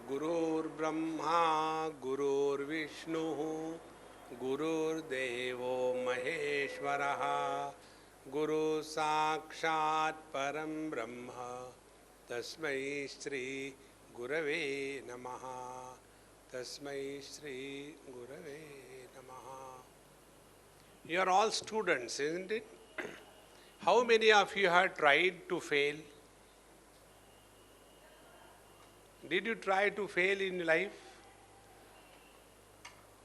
गुरुर्ब्रह्मा गुरुर्विष्णुः गुरुर्देवो महेश्वरः गुरु साक्षात् परं ब्रह्म तस्मै श्री गुरवे नमः तस्मै श्री गुरवे नमः. You are all students, isn't it? How many of you have tried to fail? Did you try to fail in life?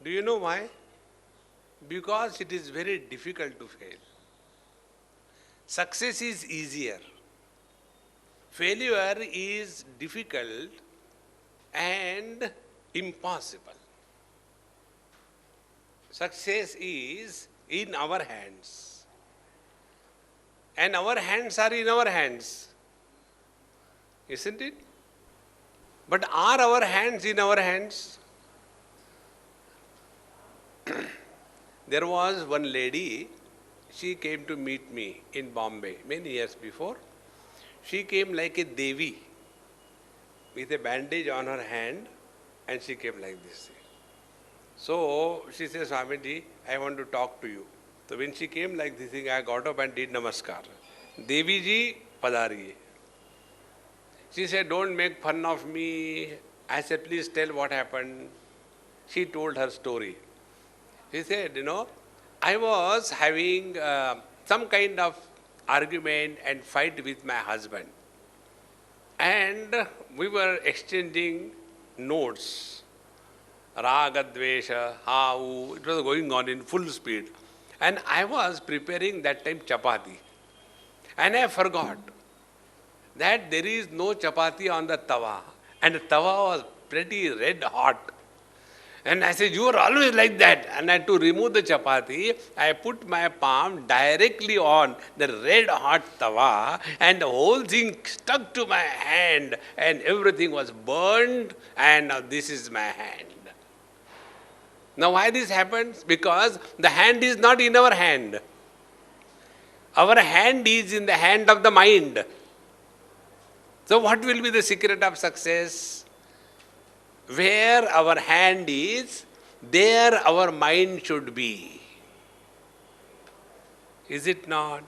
Do you know why? Because it is very difficult to fail. Success is easier. Failure is difficult and impossible. Success is in our hands. And our hands are in our hands. Isn't it? But are our hands in our hands? There was one lady, she came to meet me in Bombay many years before. She came like a Devi with a bandage on her hand and she came like this. So she said, Swamiji, I want to talk to you. So when she came like this thing, I got up and did namaskar. Devi ji, padariye. She said, don't make fun of me. I said, please tell what happened. She told her story. She said, I was having some kind of argument and fight with my husband. And we were exchanging notes. Raga, Dvesha, Hau. It was going on in full speed. And I was preparing that time chapati. And I forgot that there is no chapati on the tawa. And the tawa was pretty red hot. And I said, you are always like that. And I had to remove the chapati. I put my palm directly on the red hot tawa. And the whole thing stuck to my hand. And everything was burned. And now this is my hand. Now why this happens? Because the hand is not in our hand. Our hand is in the hand of the mind. So what will be the secret of success? Where our hand is, there our mind should be. Is it not?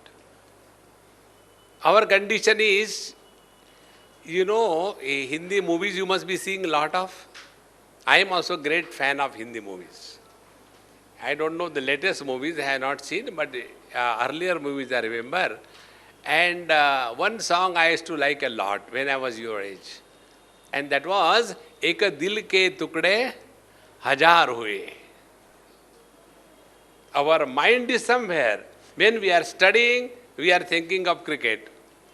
Our condition is, Hindi movies you must be seeing a lot of. I am also a great fan of Hindi movies. I don't know the latest movies I have not seen, but earlier movies I remember. And one song I used to like a lot when I was your age. And that was, Ek dil ke tukde hajar hue. Our mind is somewhere. When we are studying, we are thinking of cricket.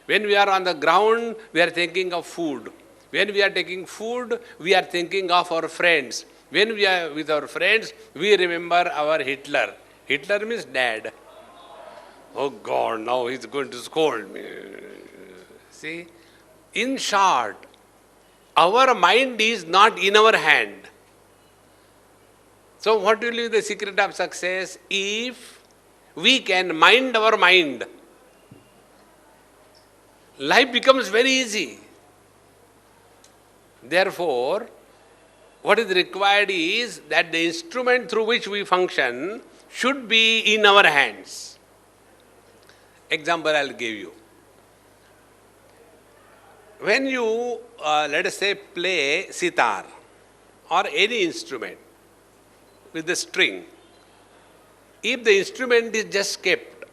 When we are on the ground, we are thinking of food. When we are taking food, we are thinking of our friends. When we are with our friends, we remember our Hitler. Hitler means dad. Oh God, now he's going to scold me. See? In short, our mind is not in our hand. So what will be the secret of success? If we can mind our mind, life becomes very easy. Therefore, what is required is that the instrument through which we function should be in our hands. Example I'll give you. When you, let us say, play sitar or any instrument with the string, if the instrument is just kept,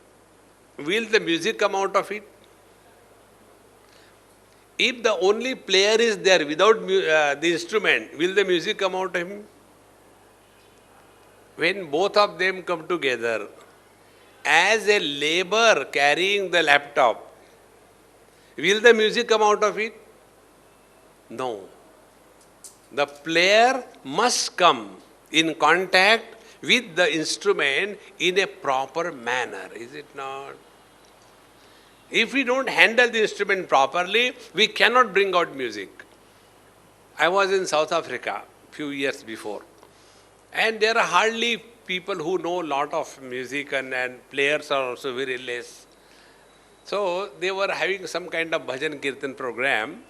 will the music come out of it? If the only player is there without the instrument, will the music come out of him? When both of them come together, as a labor carrying the laptop, will the music come out of it? No. The player must come in contact with the instrument in a proper manner, is it not? If we don't handle the instrument properly, we cannot bring out music. I was in South Africa a few years before, and there are hardly people who know a lot of music and players are also very less. So they were having some kind of bhajan kirtan program,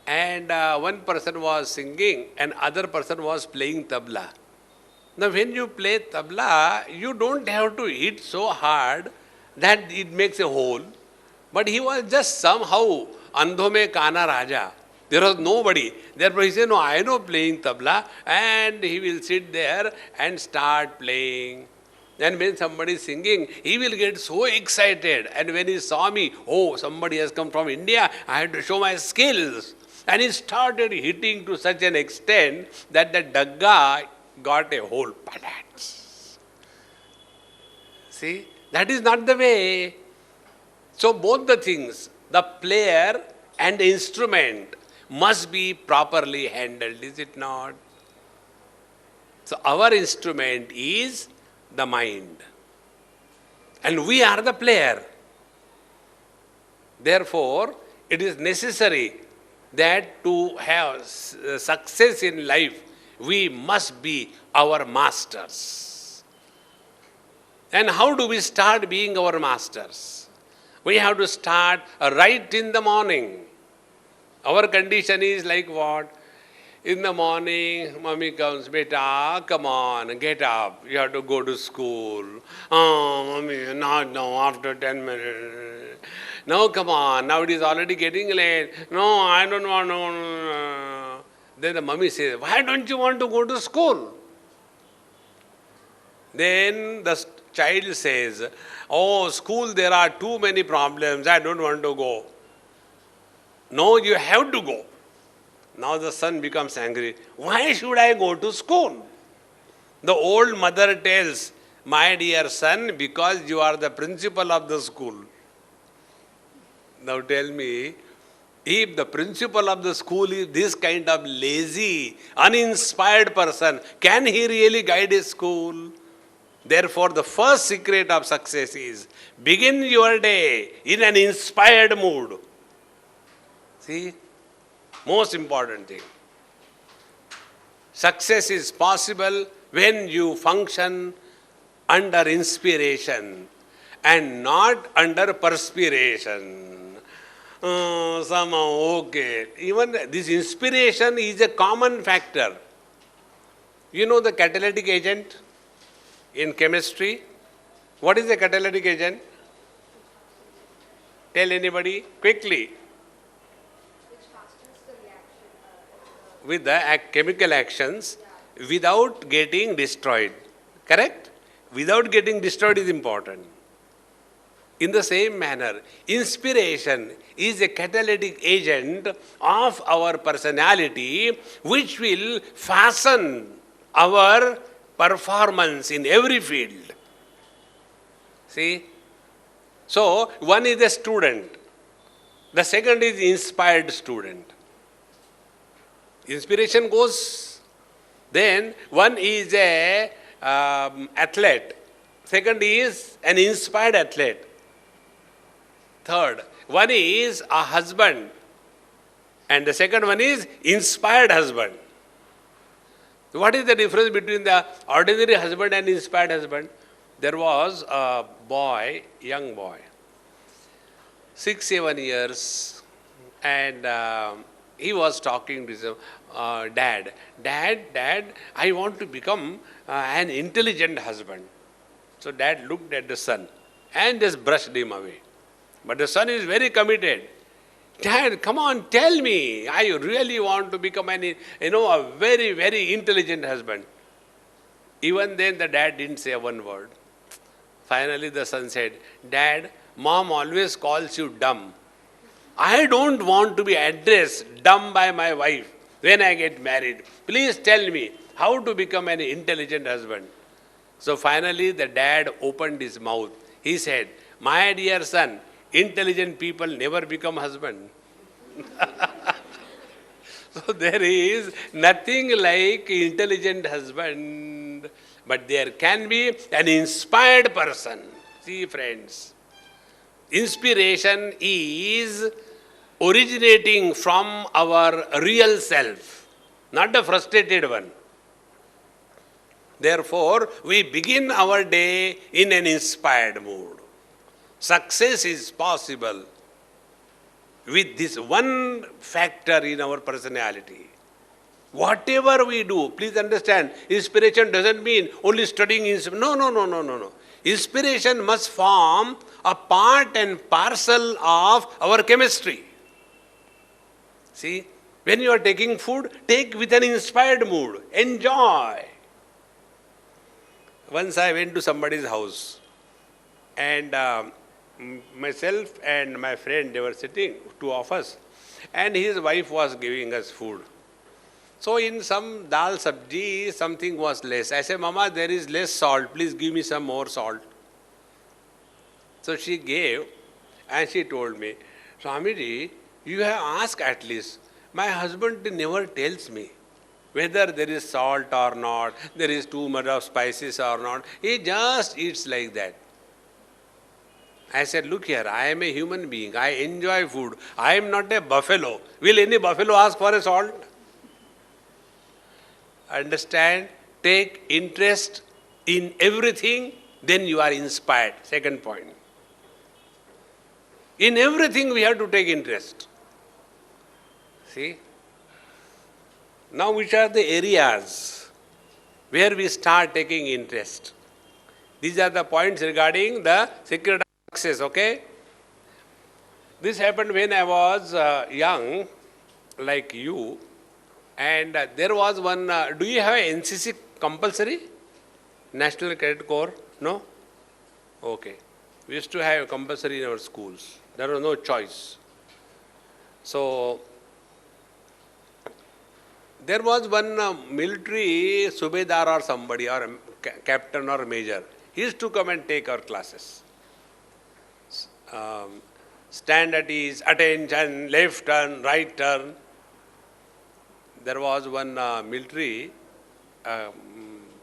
and one person was singing and other person was playing tabla. Now when you play tabla, you don't have to hit so hard that it makes a hole. But he was just somehow, andho mein kana raja. There was nobody. Therefore he said, no, I know playing tabla, and he will sit there and start playing. And when somebody is singing, he will get so excited. And when he saw me, oh, somebody has come from India, I had to show my skills. And he started hitting to such an extent that the dagga got a hole. See, that is not the way. So both the things, the player and the instrument, must be properly handled, is it not? So our instrument is the mind. And we are the player. Therefore, it is necessary that to have success in life, we must be our masters. And how do we start being our masters? We have to start right in the morning. Our condition is like what? In the morning, mommy comes, beta, come on, get up. You have to go to school. Oh, mommy, not now, after 10 minutes. No, come on, now it is already getting late. No, I don't want to. Then the mommy says, why don't you want to go to school? Then the child says, oh, school, there are too many problems. I don't want to go. No, you have to go. Now the son becomes angry. Why should I go to school? The old mother tells, my dear son, because you are the principal of the school. Now tell me, if the principal of the school is this kind of lazy, uninspired person, can he really guide a school? Therefore, the first secret of success is begin your day in an inspired mood. See? Most important thing. Success is possible when you function under inspiration and not under perspiration. Somehow, okay. Even this inspiration is a common factor. You know the catalytic agent in chemistry? What is a catalytic agent? Tell anybody quickly. With the chemical actions without getting destroyed. Correct? Without getting destroyed is important. In the same manner, inspiration is a catalytic agent of our personality which will fasten our performance in every field. See? So, one is a student. The second is inspired student. Inspiration goes. Then one is a athlete. Second is an inspired athlete. Third, one is a husband. And the second one is inspired husband. What is the difference between the ordinary husband and inspired husband? There was a boy, young boy, 6-7 years, and he was talking to his dad. Dad, I want to become an intelligent husband. So dad looked at the son and just brushed him away. But the son is very committed. Dad, come on, tell me. I really want to become a very, very intelligent husband. Even then the dad didn't say one word. Finally the son said, Dad, mom always calls you dumb. I don't want to be addressed dumb by my wife when I get married. Please tell me how to become an intelligent husband. So finally the dad opened his mouth. He said, my dear son, intelligent people never become husband. So there is nothing like intelligent husband, but there can be an inspired person. See friends, inspiration is originating from our real self, not the frustrated one. Therefore, we begin our day in an inspired mood. Success is possible with this one factor in our personality. Whatever we do, please understand, inspiration doesn't mean only studying. No. Inspiration must form a part and parcel of our chemistry. See, when you are taking food, take with an inspired mood. Enjoy. Once I went to somebody's house, and myself and my friend, they were sitting, two of us, and his wife was giving us food. So in some dal sabji, something was less. I said, Mama, there is less salt. Please give me some more salt. So she gave, and she told me, Swamiji, you have asked at least. My husband never tells me whether there is salt or not, there is too much of spices or not. He just eats like that. I said, look here, I am a human being. I enjoy food. I am not a buffalo. Will any buffalo ask for a salt? Understand? Take interest in everything, then you are inspired. Second point. In everything we have to take interest. See? Now which are the areas where we start taking interest? These are the points regarding the secret of success, okay? This happened when I was young, like you, and there was one, do you have NCC compulsory? National Cadet Corps? No? Okay. We used to have compulsory in our schools. There was no choice. So, there was one military subedar or somebody, or captain or major. He used to come and take our classes. Stand at ease, attention, left turn, right turn. There was one military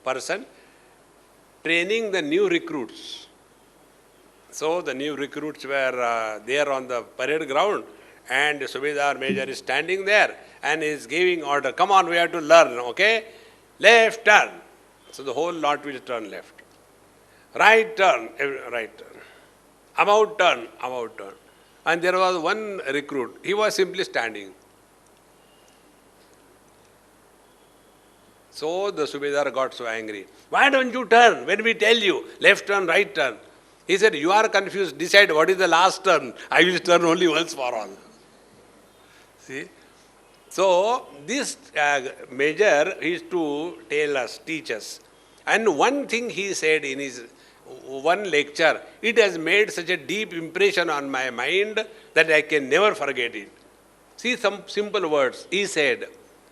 person training the new recruits. So the new recruits were there on the parade ground, and the Subedar Major is standing there and is giving order, come on, we have to learn, okay? Left turn. So the whole lot will turn left. Right turn, right turn. About turn, about turn. And there was one recruit, he was simply standing. So the Subedar got so angry. Why don't you turn when we tell you left turn, right turn? He said, you are confused, decide what is the last turn. I will turn only once for all. See? So this major is to tell us, teach us. And one thing he said in his one lecture, it has made such a deep impression on my mind that I can never forget it. See some simple words. He said,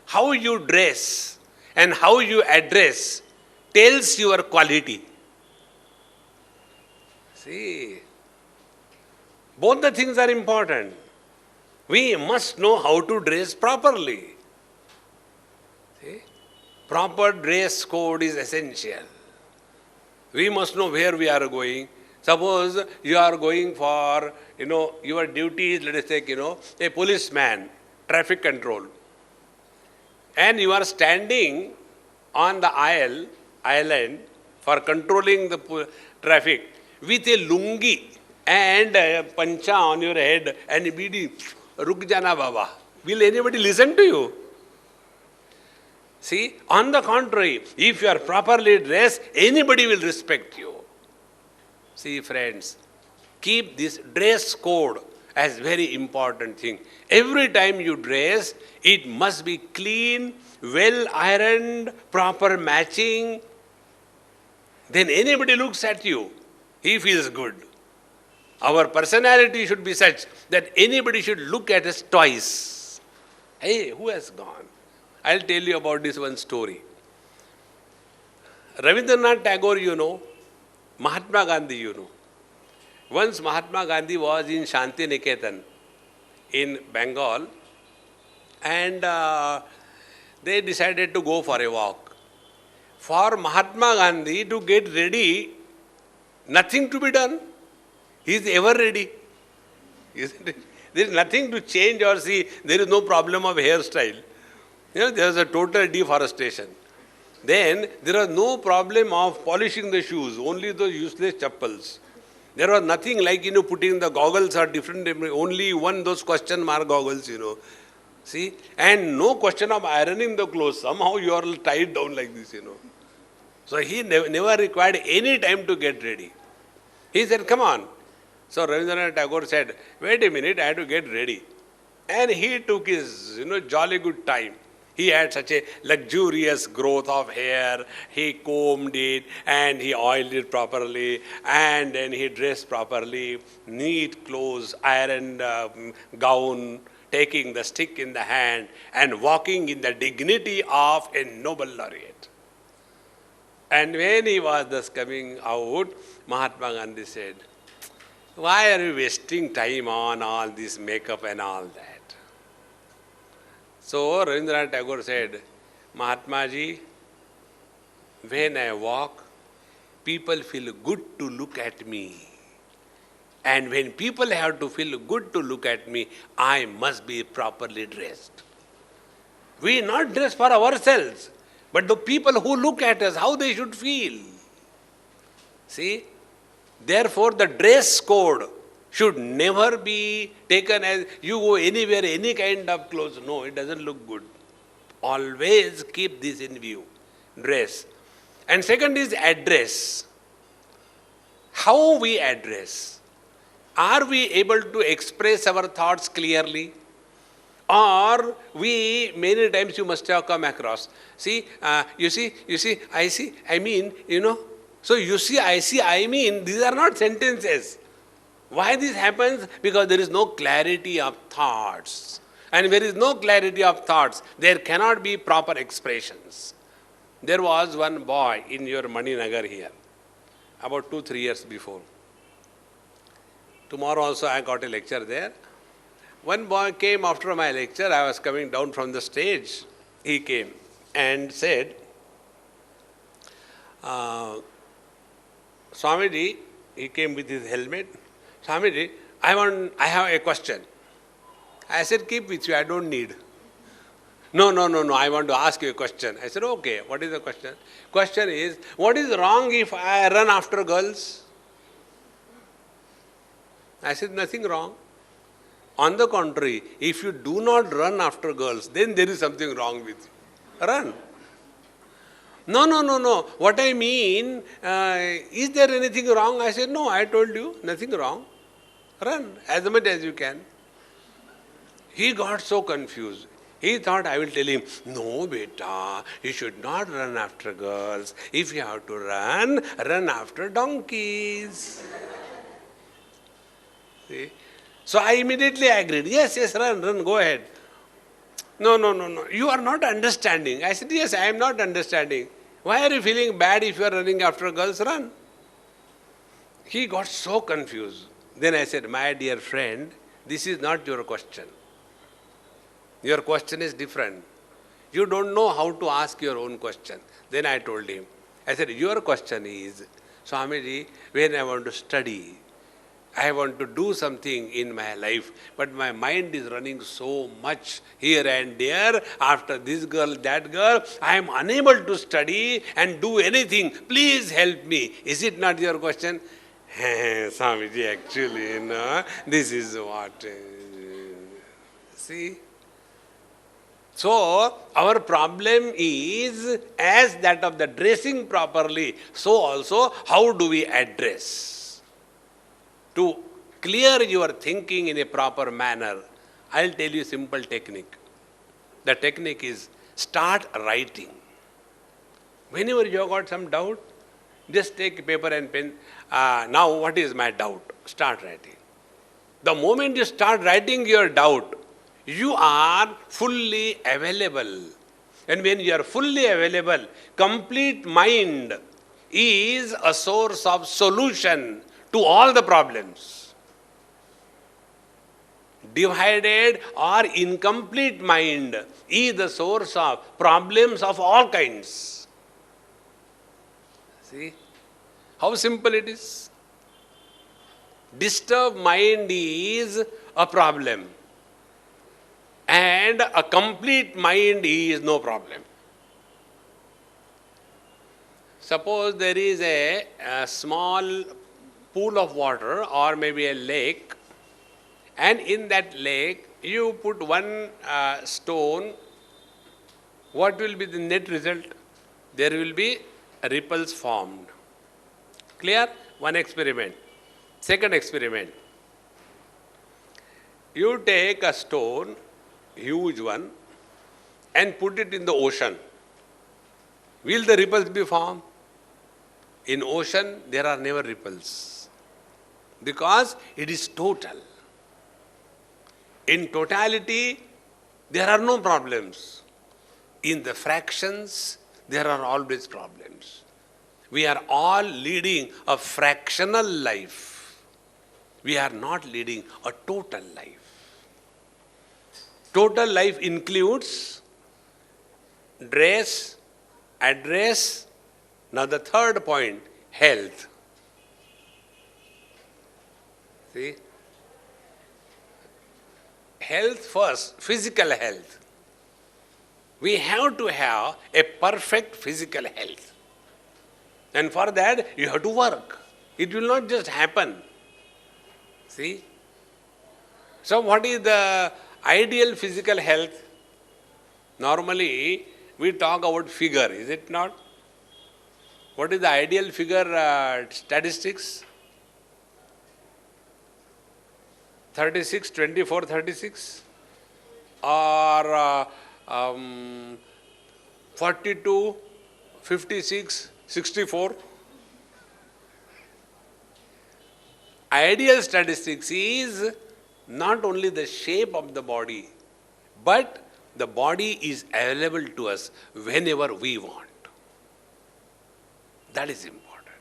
how you dress and how you address tells your quality. See, both the things are important. We must know how to dress properly. See, proper dress code is essential. We must know where we are going. Suppose you are going for, your duty is, let us take, a policeman, traffic control. And you are standing on the island for controlling the traffic with a lungi and a pancha on your head and bidi, ruk jana baba. Will anybody listen to you? See, on the contrary, if you are properly dressed, anybody will respect you. See, friends, keep this dress code as very important thing. Every time you dress, it must be clean, well ironed, proper matching. Then anybody looks at you, he feels good. Our personality should be such that anybody should look at us twice. Hey, who has gone? I'll tell you about this one story. Rabindranath Tagore, Mahatma Gandhi, Once Mahatma Gandhi was in Shanti Niketan in Bengal, and they decided to go for a walk. For Mahatma Gandhi to get ready, nothing to be done. He is ever ready. Isn't it? There is nothing to change or see. There is no problem of hairstyle. There is a total deforestation. Then there is no problem of polishing the shoes, only those useless chappals. There was nothing like, putting the goggles are different, only one, those question mark goggles, See, and no question of ironing the clothes. Somehow you are tied down like this, So he never required any time to get ready. He said, come on. So Rabindranath Tagore said, wait a minute, I have to get ready. And he took his, jolly good time. He had such a luxurious growth of hair. He combed it and he oiled it properly. And then he dressed properly. Neat clothes, ironed gown, taking the stick in the hand and walking in the dignity of a Nobel laureate. And when he was thus coming out, Mahatma Gandhi said, why are you wasting time on all this makeup and all that? So Rabindranath Tagore said, Mahatma ji, when I walk, people feel good to look at me. And when people have to feel good to look at me, I must be properly dressed. We not dress for ourselves, but the people who look at us, how they should feel. See? Therefore, the dress code should never be taken as you go anywhere, any kind of clothes. No, it doesn't look good. Always keep this in view. Dress. And second is address. How we address. Are we able to express our thoughts clearly? Or we, many times you must have come across. See, you see, I see, I mean, So you see, I see, I mean, these are not sentences. Why this happens? Because there is no clarity of thoughts. And where there is no clarity of thoughts, there cannot be proper expressions. There was one boy in your Maninagar here, about 2-3 years before. Tomorrow also I got a lecture there. One boy came after my lecture. I was coming down from the stage. He came and said, Swamiji, he came with his helmet. Swamiji, I have a question. I said, keep with you, I don't need. No, I want to ask you a question. I said, okay, what is the question? Question is, what is wrong if I run after girls? I said, nothing wrong. On the contrary, if you do not run after girls, then there is something wrong with you. Run. No. What I mean, is there anything wrong? I said, no, I told you, nothing wrong. Run as much as you can. He got so confused. He thought I will tell him, no, beta, you should not run after girls. If you have to run after donkeys. See? So I immediately agreed. Yes, run, go ahead. No. You are not understanding. I said, yes, I am not understanding. Why are you feeling bad if you are running after girls? Run. He got so confused. Then I said, my dear friend, this is not your question. Your question is different. You don't know how to ask your own question. Then I told him, I said, your question is, Swamiji, when I want to study, I want to do something in my life, but my mind is running so much here and there, after this girl, that girl, I am unable to study and do anything. Please help me. Is it not your question? Swamiji, actually, this is what. See? So, our problem is, as that of the dressing properly, so also, how do we address? To clear your thinking in a proper manner, I'll tell you a simple technique. The technique is, start writing. Whenever you have got some doubt, just take paper and pen. Now, what is my doubt? Start writing. The moment you start writing your doubt, you are fully available. And when you are fully available, complete mind is a source of solution to all the problems. Divided or incomplete mind is the source of problems of all kinds. See how simple it is? Disturbed mind is a problem, and a complete mind is no problem. Suppose there is a small pool of water or maybe a lake, and in that lake you put one stone, what will be the net result? There will be ripples formed. Clear? One experiment. Second experiment. You take a stone, huge one, and put it in the ocean. Will the ripples be formed? In ocean, there are never ripples. Because it is total. In totality, there are no problems. In the fractions, there are always problems. We are all leading a fractional life. We are not leading a total life. Total life includes dress, address, now the third point, health. See? Health first, physical health. We have to have a perfect physical health. And for that, you have to work. It will not just happen. See? So what is the ideal physical health? Normally, we talk about figure, is it not? What is the ideal figure statistics? 36, 24, 36? Or 42, 56, 64? Ideal statistics is not only the shape of the body, but the body is available to us whenever we want. That is important.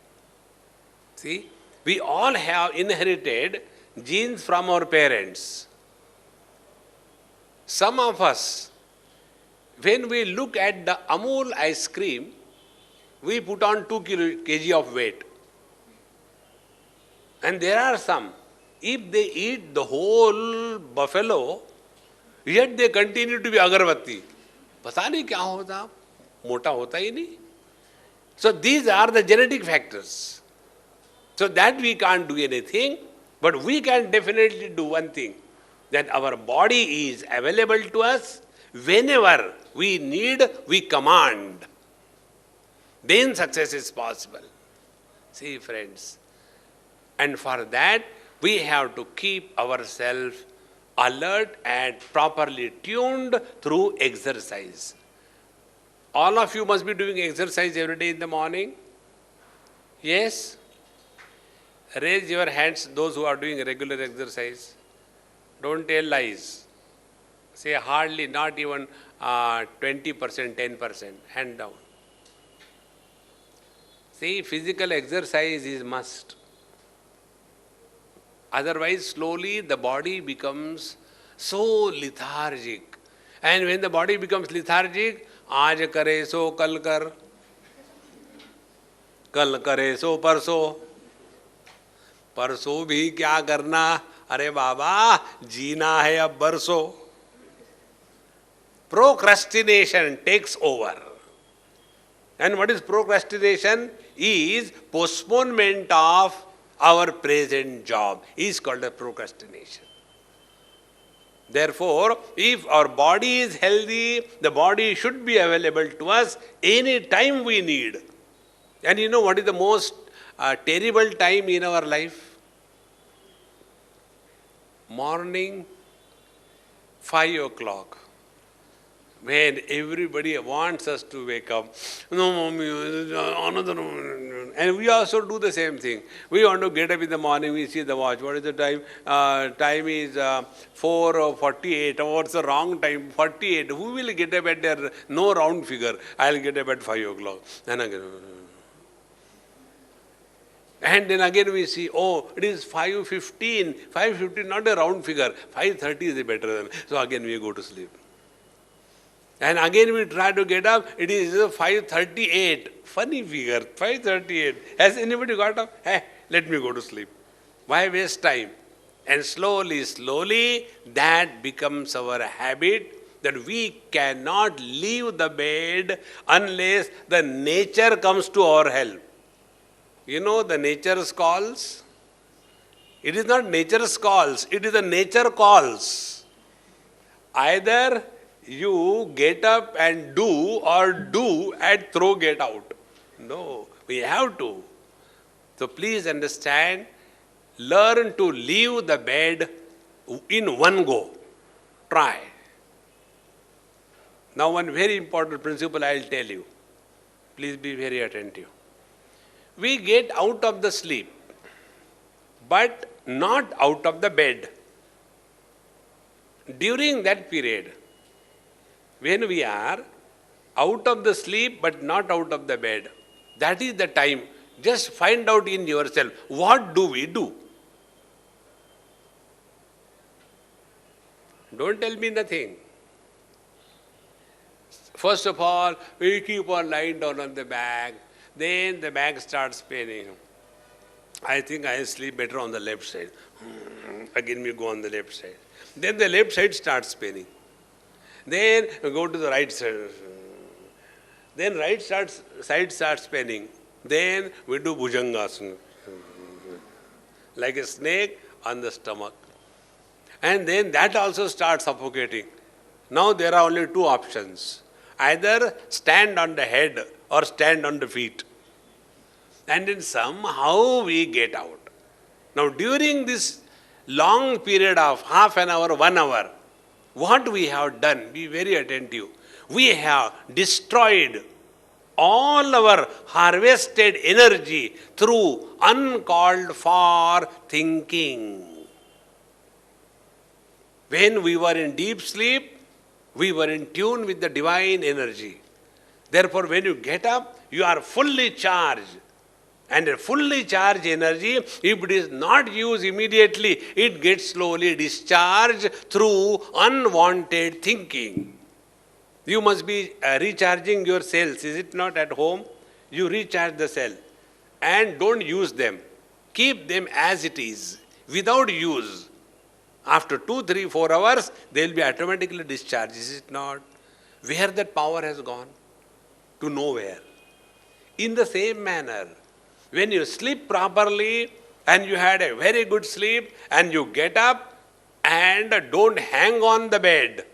See, we all have inherited genes from our parents. Some of us, when we look at the Amul ice cream, we put on 2 kg of weight. And there are some, if they eat the whole buffalo, yet they continue to be agarbatti. पता नहीं क्या होता, मोटा होता ही नहीं. So these are the genetic factors. So that we can't do anything, but we can definitely do one thing, that our body is available to us whenever we need, we command. Then success is possible. See, friends. And for that, we have to keep ourselves alert and properly tuned through exercise. All of you must be doing exercise every day in the morning. Yes? Raise your hands, those who are doing regular exercise. Don't tell lies. Say hardly, not even 20%, 10%. Hand down. See, physical exercise is must. Otherwise, slowly the body becomes so lethargic. And when the body becomes lethargic, आज करे सो कल कर, कल करे सो परसों, परसों भी क्या करना, अरे बाबा जीना है अब बरसों. Procrastination takes over. And what is procrastination? Is postponement of our present job. Is called a procrastination. Therefore, if our body is healthy, the body should be available to us any time we need. And you know what is the most terrible time in our life? Morning, 5 o'clock. When everybody wants us to wake up. No, mommy, another. And we also do the same thing. We want to get up in the morning, we see the watch. What is the time? Time is 4:48. Oh, what's the wrong time? 48. Who will get up at their no round figure? I'll get up at 5 o'clock. And then again we see, oh, it is 5:15. 5:15, not a round figure. 5:30 is better than. So again we go to sleep. And again we try to get up, it is 5:38. Funny figure, 5:38. Has anybody got up? Hey, let me go to sleep. Why waste time? And slowly, slowly, that becomes our habit, that we cannot leave the bed unless the nature comes to our help. You know the nature's calls? It is not nature's calls, it is the nature calls. Either you get up and do, or do and throw get out. No, we have to. So please understand, learn to leave the bed in one go. Try. Now one very important principle I will tell you. Please be very attentive. We get out of the sleep, but not out of the bed. During that period, when we are out of the sleep but not out of the bed, that is the time. Just find out in yourself, what do we do? Don't tell me nothing. First of all, we keep on lying down on the back. Then the back starts paining. I think I sleep better on the left side. Again we go on the left side. Then the left side starts paining. Then we go to the right side. Then right side starts paining. Then we do bhujangasana. Like a snake on the stomach. And then that also starts suffocating. Now there are only two options. Either stand on the head or stand on the feet. And then somehow we get out. Now during this long period of half an hour, 1 hour, what we have done, be very attentive. We have destroyed all our harvested energy through uncalled for thinking. When we were in deep sleep, we were in tune with the divine energy. Therefore, when you get up, you are fully charged. And a fully charged energy, if it is not used immediately, it gets slowly discharged through unwanted thinking. You must be recharging your cells, is it not, at home? You recharge the cell and don't use them. Keep them as it is, without use. After 2, 3, 4 hours, they will be automatically discharged, is it not? Where that power has gone? To nowhere. In the same manner, when you sleep properly and you had a very good sleep and you get up and don't hang on the bed,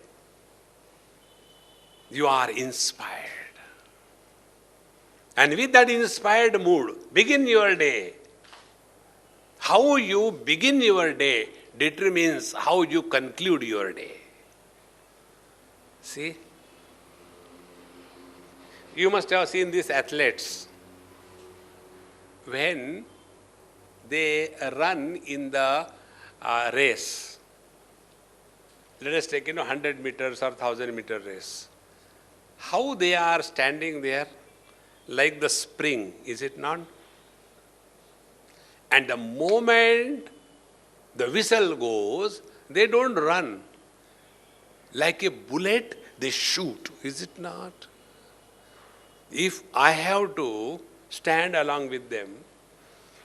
you are inspired. And with that inspired mood, begin your day. How you begin your day determines how you conclude your day. See? You must have seen these athletes. When they run in the race, let us take 100 meters or 1000 meter race. How they are standing there? Like the spring, is it not? And the moment the whistle goes, they don't run. Like a bullet, they shoot, is it not? If I have to stand along with them,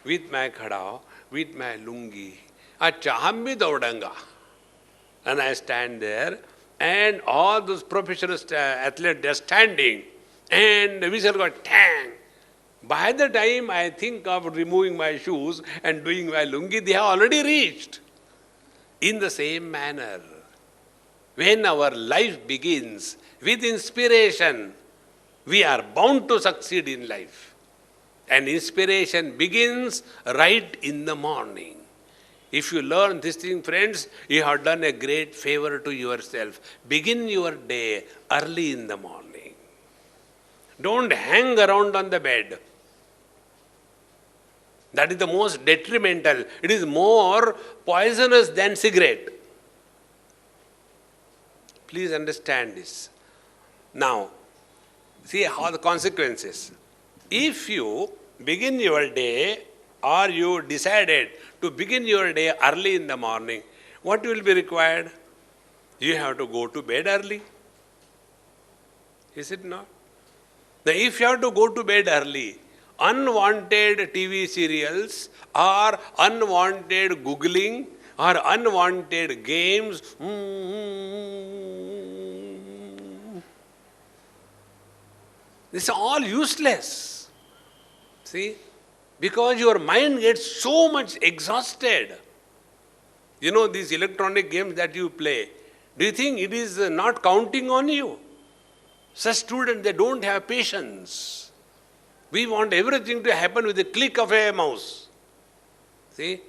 with my khada, with my lungi, acha, hum bhi daudanga. And I stand there, and all those professional athletes, they are standing, and the whistle got tang. By the time I think of removing my shoes and doing my lungi, they have already reached. In the same manner, when our life begins with inspiration, we are bound to succeed in life. And inspiration begins right in the morning. If you learn this thing, friends, you have done a great favor to yourself. Begin your day early in the morning. Don't hang around on the bed. That is the most detrimental. It is more poisonous than cigarette. Please understand this. Now, see how the consequences. If you begin your day, or you decided to begin your day early in the morning, what will be required? You have to go to bed early. Is it not? Now, if you have to go to bed early, unwanted TV serials or unwanted Googling or unwanted games, this is all useless. See? Because your mind gets so much exhausted. You know, these electronic games that you play, do you think it is not counting on you? Such students, they don't have patience. We want everything to happen with a click of a mouse. See?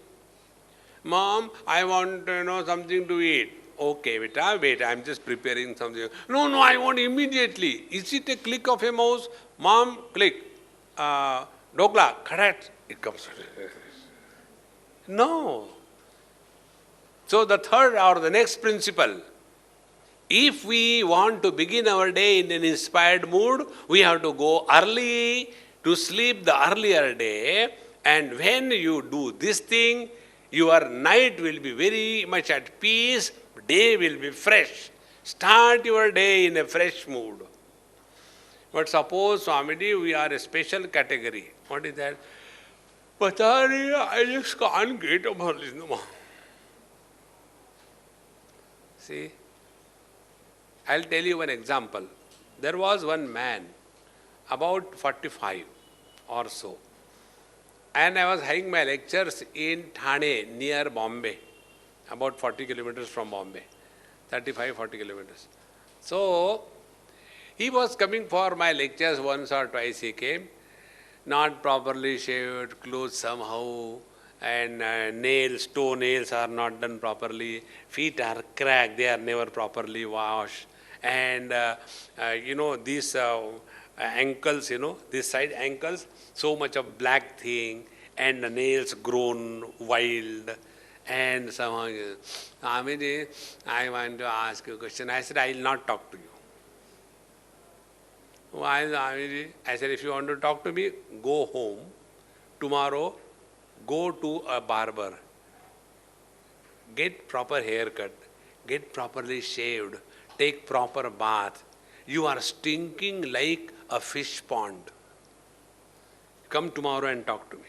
Mom, I want something to eat. Okay, beta, wait, I'm just preparing something. No, I want immediately. Is it a click of a mouse? Mom, click. Dokla, correct. It comes. No. So the third or the next principle, if we want to begin our day in an inspired mood, we have to go early to sleep the earlier day, and when you do this thing, your night will be very much at peace, day will be fresh. Start your day in a fresh mood. But suppose, Swamiji, we are a special category. What is that? Patari, I just can't get up early in the morning. See? I'll tell you one example. There was one man, about 45 or so, and I was having my lectures in Thane, near Bombay, about 40 kilometers from Bombay, 35, 40 kilometers. So, he was coming for my lectures once or twice he came, not properly shaved, clothes somehow, and toe nails are not done properly, feet are cracked, they are never properly washed, and these ankles, this side ankles, so much of black thing, and the nails grown wild, and somehow, Swamiji, I want to ask you a question. I said, I will not talk to you. Why, Swamiji? I said, if you want to talk to me, go home. Tomorrow, go to a barber. Get proper haircut. Get properly shaved. Take proper bath. You are stinking like a fish pond. Come tomorrow and talk to me.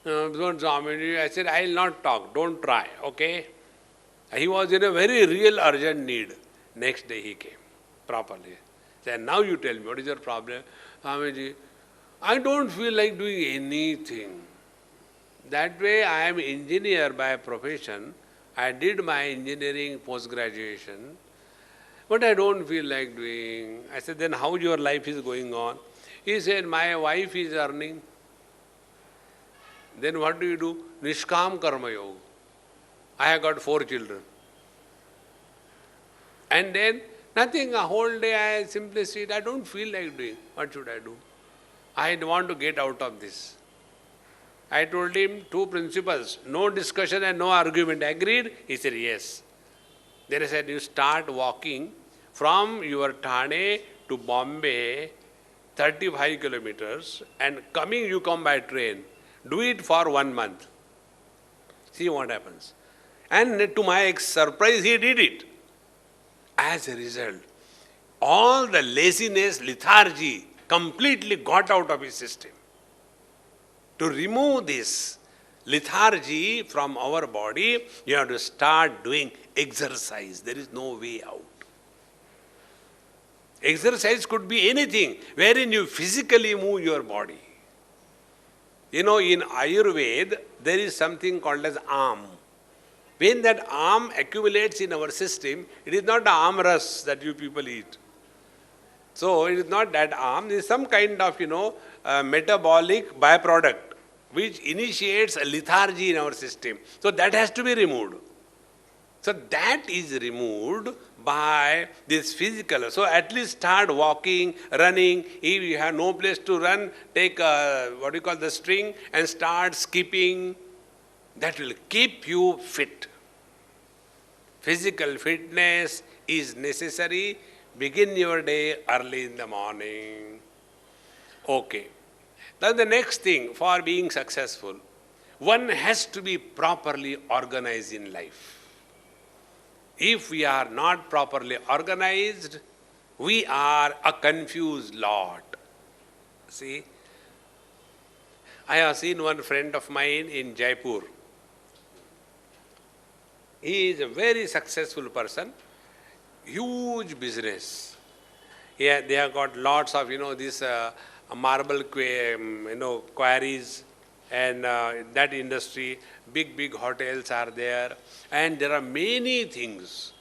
Swamiji, I said, I will not talk. Don't try. Okay? He was in a very real urgent need. Next day he came properly. Said, now you tell me, what is your problem? Swamiji, I don't feel like doing anything. That way I am engineer by profession. I did my engineering post-graduation. But I don't feel like doing. I said, then how your life is going on? He said, my wife is earning. Then what do you do? Nishkam Karma Yoga. I have got 4 children. And then nothing, a whole day I simply sit, I don't feel like doing. What should I do? I want to get out of this. I told him 2 principles, no discussion and no argument. Agreed? He said, yes. Then I said, you start walking from your Thane to Bombay, 35 kilometers, and coming you come by train. Do it for 1 month. See what happens. And to my surprise, he did it. As a result, all the laziness, lethargy completely got out of his system. To remove this lethargy from our body, you have to start doing exercise. There is no way out. Exercise could be anything wherein you physically move your body. In Ayurveda, there is something called as arm. When that arm accumulates in our system, it is not the arm rus that you people eat. So it is not that arm, it is some kind of, metabolic byproduct which initiates a lethargy in our system. So that has to be removed. So that is removed by this physical. So at least start walking, running. If you have no place to run, take the string and start skipping. That will keep you fit. Physical fitness is necessary. Begin your day early in the morning. Okay. Then the next thing for being successful, one has to be properly organized in life. If we are not properly organized, we are a confused lot. See, I have seen one friend of mine in Jaipur. He is a very successful person, huge business. Yeah, they have got lots of, these marble quarries, and that industry, big hotels are there, and there are many things.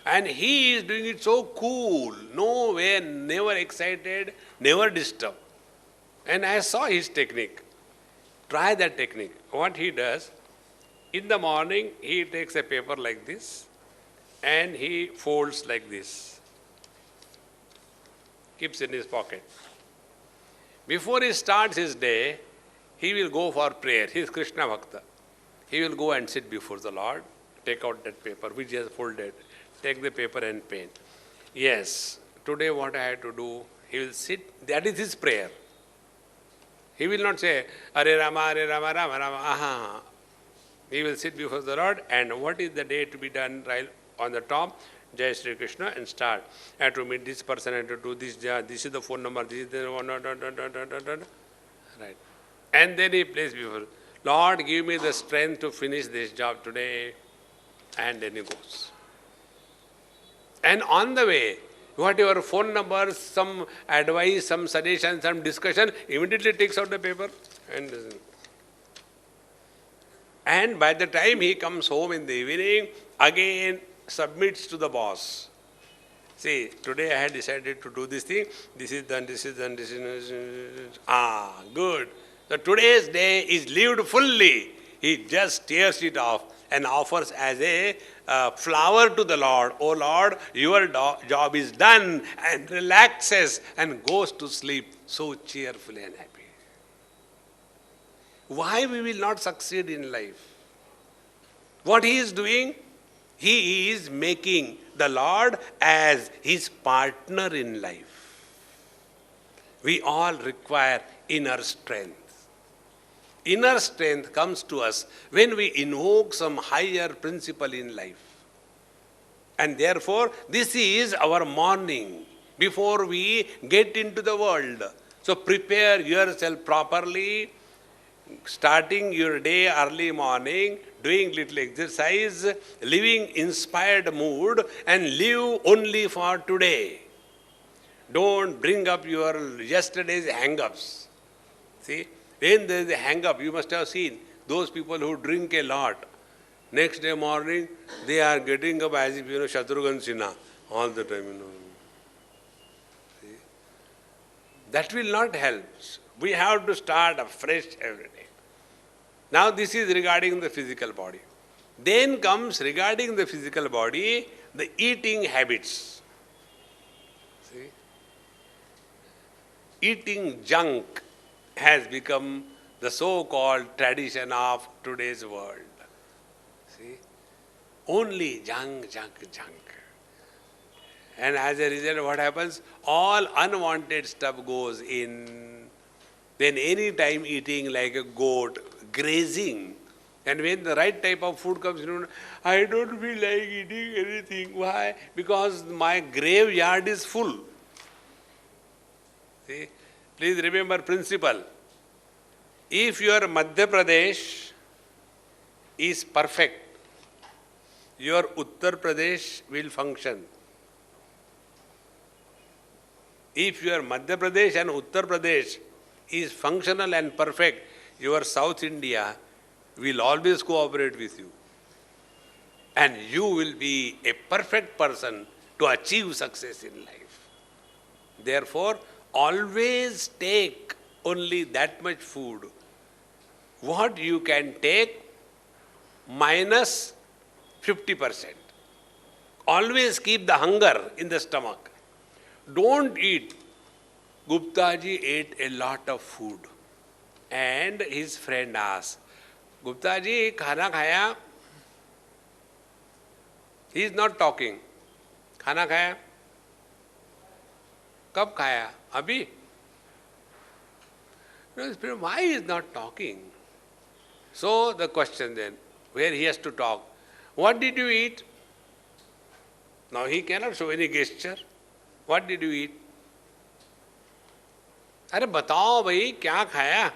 And he is doing it so cool, nowhere, never excited, never disturbed. And I saw his technique. Try that technique. What he does, in the morning, he takes a paper like this, and he folds like this, keeps in his pocket. Before he starts his day, he will go for prayer. He is Krishna Bhakta. He will go and sit before the Lord, take out that paper which he has folded, take the paper and pen. Yes, today what I have to do, he will sit, that is his prayer. He will not say, Hare Rama, Rama, aha. He will sit before the Lord, and what is the day to be done right on the top? Jai Sri Krishna, and start. I have to meet this person, I have to do this, this is the phone number, this is the one, right. And then he plays before, Lord, give me the strength to finish this job today, and then he goes. And on the way, whatever phone number, some advice, some suggestion, some discussion, immediately takes out the paper and by the time he comes home in the evening, again submits to the boss. See, today I had decided to do this thing, this is done, this is done, this is done. Good. So today's day is lived fully. He just tears it off and offers as a flower to the Lord. Oh Lord, your job is done, and relaxes and goes to sleep so cheerfully and happy. Why we will not succeed in life? What he is doing? He is making the Lord as his partner in life. We all require inner strength. Inner strength comes to us when we invoke some higher principle in life. And therefore, this is our morning before we get into the world. So prepare yourself properly, starting your day early morning, doing little exercise, living inspired mood, and live only for today. Don't bring up your yesterday's hang-ups. See? When there is a hang-up, you must have seen those people who drink a lot. Next day morning, they are getting up as if, Shatrughan Sinha all the time, See? That will not help. We have to start afresh every day. Now this is regarding the physical body. Then comes regarding the physical body, the eating habits. See? Eating junk has become the so-called tradition of today's world. See? Only junk. And as a result, what happens? All unwanted stuff goes in. Then any time eating like a goat, grazing. And when the right type of food comes, I don't feel like eating anything. Why? Because my graveyard is full. See? Please remember principle. If your Madhya Pradesh is perfect, your Uttar Pradesh will function. If your Madhya Pradesh and Uttar Pradesh is functional and perfect, your South India will always cooperate with you. And you will be a perfect person to achieve success in life. Therefore, always take only that much food. What you can take minus 50%. Always keep the hunger in the stomach. Don't eat. Gupta ji ate a lot of food. And his friend asked, Gupta ji, khana khaya? He is not talking. Khana khaya? Kab khaya? Abhi? No, why he is not talking? So the question then, where he has to talk. What did you eat? Now he cannot show any gesture. What did you eat? अरे बताओ भाई क्या खाया?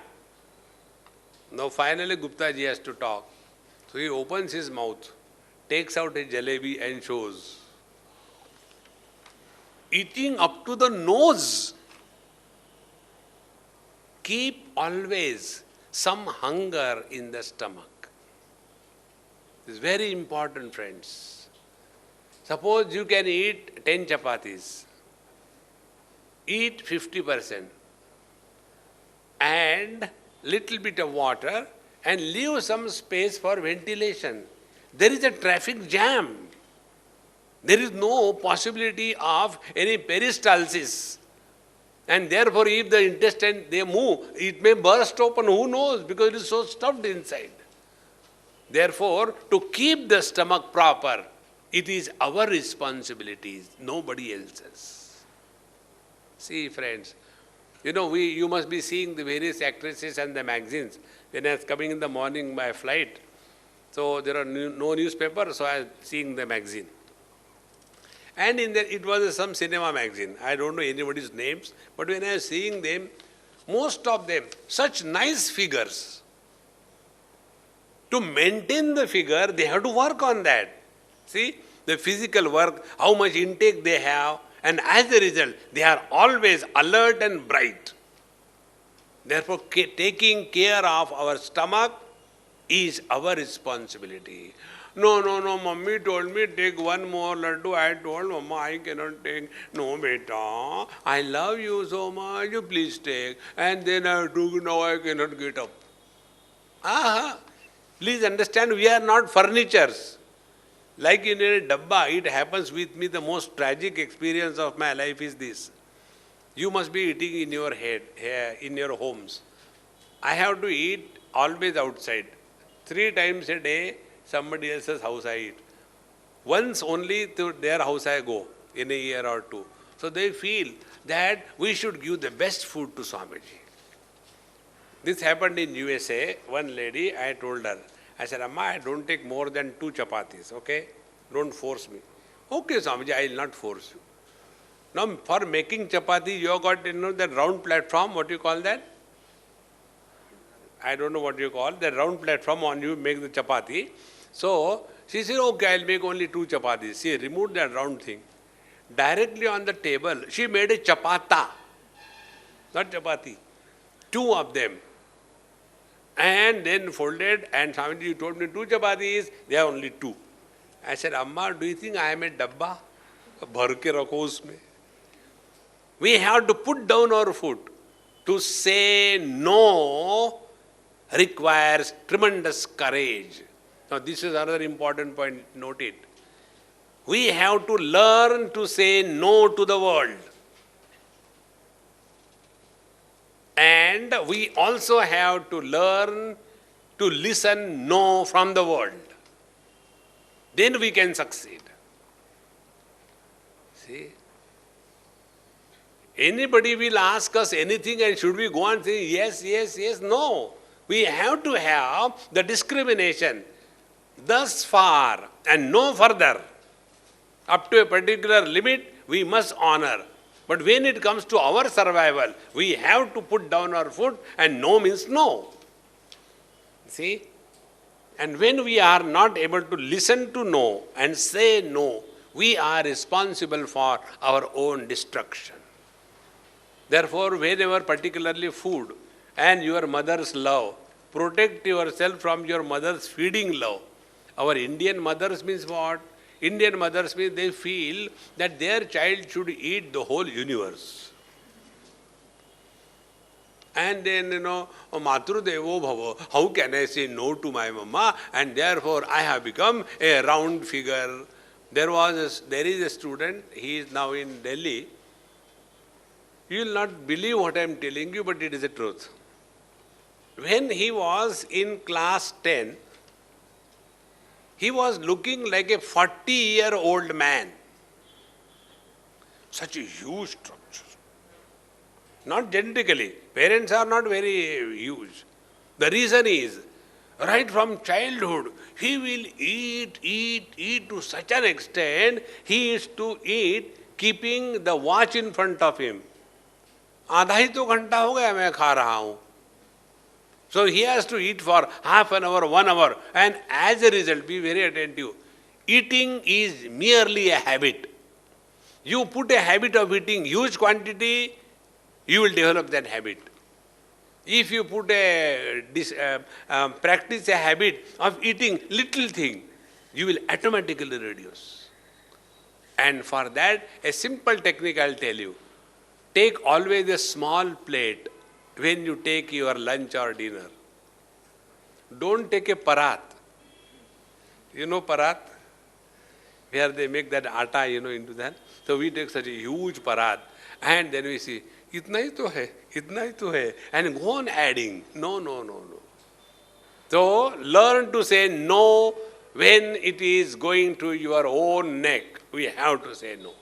Now finally Gupta ji has to talk. So he opens his mouth, takes out a jalebi and shows. Eating up to the nose. Keep always some hunger in the stomach. It's very important, friends. Suppose you can eat 10 chapatis. Eat 50% and little bit of water and leave some space for ventilation. There is a traffic jam. There is no possibility of any peristalsis. And therefore, if the intestine, they move, it may burst open, who knows, because it is so stuffed inside. Therefore, to keep the stomach proper, it is our responsibility, nobody else's. See, friends, you must be seeing the various actresses and the magazines. When I was coming in the morning by flight, so there are no newspaper, so I was seeing the magazine. And in there, it was some cinema magazine. I don't know anybody's names, but when I was seeing them, most of them, such nice figures. To maintain the figure, they have to work on that. See, the physical work, how much intake they have, and as a result, they are always alert and bright. Therefore, taking care of our stomach is our responsibility. No, mummy told me take one more laddu. I told mama I cannot take. No, beta, I love you so much, you please take. And then I took, now I cannot get up. Please understand, we are not furnitures. Like in a dabba, it happens with me. The most tragic experience of my life is this. You must be eating in your head, in your homes. I have to eat always outside. 3 times a day, somebody else's house I eat. Once only to their house I go in a year or two. So they feel that we should give the best food to Swamiji. This happened in USA. One lady, I told her, I said, Amma, I don't take more than 2 chapatis, okay? Don't force me. Okay, Swamiji, I will not force you. Now, for making chapati, you have got, that round platform, what you call that? I don't know what you call, that round platform on you make the chapati. So, she said, okay, I'll make only 2 chapatis. She removed that round thing. Directly on the table, she made a chapata, not chapati, 2 of them. And then folded, and Swamiji, you told me 2 chapatis, there are only 2. I said, Amma, do you think I am a dabba? Bhar ke rakho usme. We have to put down our food. To say no requires tremendous courage. Now, this is another important point, note it. We have to learn to say no to the world. And we also have to learn to listen no from the world. Then we can succeed. See? Anybody will ask us anything and should we go and say yes, yes, yes? No. We have to have the discrimination. Thus far and no further. Up to a particular limit, we must honor. But when it comes to our survival, we have to put down our foot, and no means no. See? And when we are not able to listen to no and say no, we are responsible for our own destruction. Therefore, whenever particularly food and your mother's love, protect yourself from your mother's feeding love. Our Indian mothers means what? Indian mothers means they feel that their child should eat the whole universe. And then, Matru Devo Bhavo, how can I say no to my mama? And therefore, I have become a round figure. There is a student, he is now in Delhi. You will not believe what I am telling you, but it is the truth. When he was in class 10, he was looking like a 40-year-old man. Such a huge structure. Not genetically. Parents are not very huge. The reason is, right from childhood, he will eat to such an extent, he is to eat keeping the watch in front of him. आधा ही तो घंटा हो गया मैं खा रहा हूँ. So he has to eat for half an hour, 1 hour, and as a result, be very attentive. Eating is merely a habit. You put a habit of eating huge quantity, you will develop that habit. If you put practice a habit of eating little thing, you will automatically reduce. And for that, a simple technique I'll tell you. Take always a small plate when you take your lunch or dinner. Don't take a parat. You know parat? Where they make that atta, into that. So we take such a huge parat and then we see, itna hi to hai, and go on adding. No. So learn to say no when it is going to your own neck. We have to say no.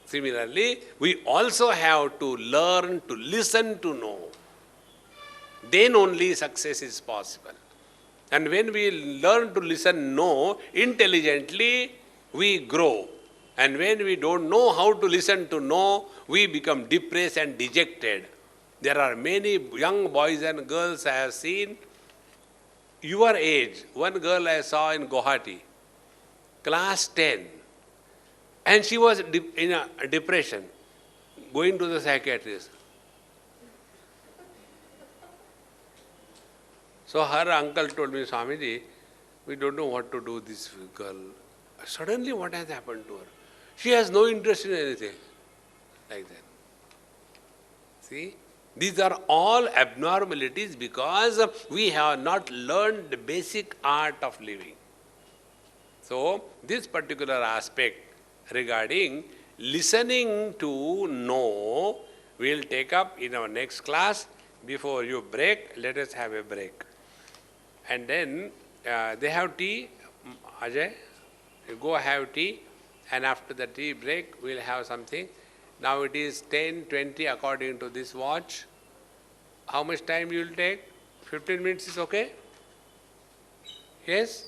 Similarly, we also have to learn to listen to no. Then only success is possible. And when we learn to listen no intelligently, we grow. And when we don't know how to listen to no, we become depressed and dejected. There are many young boys and girls I have seen, your age. One girl I saw in Guwahati, class 10. And she was in a depression, going to the psychiatrist. So her uncle told me, Swamiji, we don't know what to do with this girl. Suddenly what has happened to her? She has no interest in anything. Like that. See? These are all abnormalities because we have not learned the basic art of living. So this particular aspect regarding listening to no, we'll take up in our next class. Before you break, let us have a break. And then they have tea. Ajay, you go have tea, and after the tea break, we'll have something. Now it is 10:20 according to this watch. How much time you will take? 15 minutes is okay? Yes?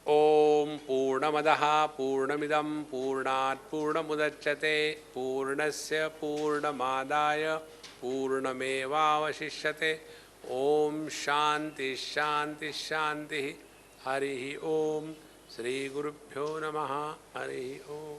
Om Purnamadaha Purnamidam Purnat Purnamudachyate Purnasya Purnamadaya Purnamevavashishyate. Om Shanti Shanti Shanti. Harihi Om. Sri Gurubhyo Namaha. Harihi Om.